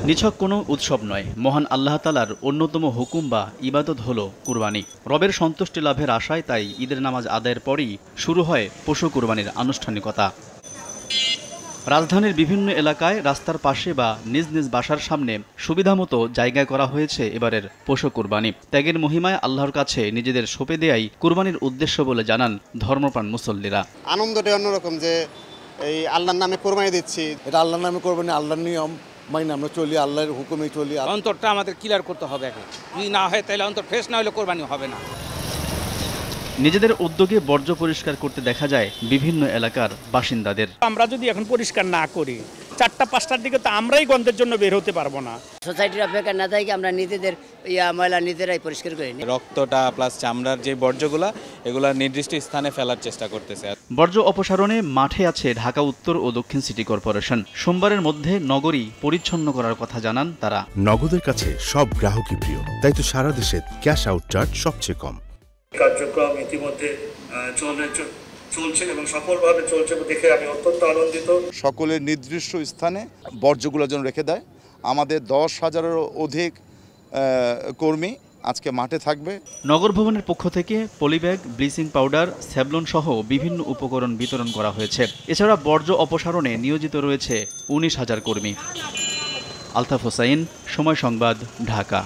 নিছক কোনো উৎসব নয়, মহান আল্লাহ তাআলার অন্যতম হুকুম বা ইবাদত হলো কুরবানি। রবের সন্তুষ্টি লাভের আশায় তাই ঈদের নামাজ আদায়ের পরই শুরু হয় পশু কুরবানির আনুষ্ঠানিকতা। রাজধানীর বিভিন্ন এলাকায় রাস্তার পাশে বা নিজ নিজ বাসার সামনে সুবিধামতো জায়গায় করা হয়েছে এবারের পশু কুরবানি। ত্যাগের মহিমায় আল্লাহর কাছে নিজেদের সঁপে দেয়াই কুরবানির উদ্দেশ্য বলে জানান ধর্মপ্রাণ মুসল্লিরা। আনন্দটা অন্যরকম যে এই আল্লাহর নামে কোরবানি দিচ্ছি। এটা আল্লাহর নামে কোরবানি, আল্লাহর নিয়ম মাইনে আমরা চলি, আল্লাহর হুকুমে চলি। অন্তরটা আমাদের ক্লিয়ার করতে হবে আগে, যদি না হয় তাহলে অন্তর ফ্রেশ না হলে কোরবানি হবে না। নিজেদের উদ্যোগে বর্জ্য পরিষ্কার করতে দেখা যায় বিভিন্ন এলাকার বাসিন্দাদের। আমরা যদি এখন পরিষ্কার না করি ৪টা-৫টার দিকে তো আমরাই গন্ধের জন্য বের হতে পারবো না। সোসাইটির অপেক্ষা না থাকে আমরা নিজেদের ময়লা নিজেরাই পরিষ্কার করি। রক্তটা প্লাস চামড়ার যে বর্জ্যগুলা এগুলা নির্দিষ্ট স্থানে ফেলার চেষ্টা করতেছে। বর্জ্য অপসারণে মাঠে আছে ঢাকা উত্তর ও দক্ষিণ সিটি কর্পোরেশন। সোমবারের মধ্যে নগরী পরিচ্ছন্ন করার কথা জানান তারা। নগদের কাছে সব গ্রাহকই প্রিয়, তাই তো সারা দেশে ক্যাশ আউট চার্জ সবচেয়ে কম। কার্যক্রম ইতিমধ্যে চলছে এবং সফলভাবে চলছে দেখে আমি অত্যন্ত আনন্দিত। সকলের নির্দিষ্ট স্থানে বর্জ্যগুলো যেন রেখে দেয়। আমাদের 10,000-এরও অধিক কর্মী আজকে মাঠে থাকবে। নগর ভবনের পক্ষ থেকে পলিব্যাগ, ব্লিচিং পাউডার, স্যাভলন সহ বিভিন্ন উপকরণ বিতরণ করা হয়েছে। এছাড়া বর্জ্য অপসারণে নিয়োজিত রয়েছে 19,000 কর্মী। আলতাফ হোসাইন, সময় সংবাদ, ঢাকা।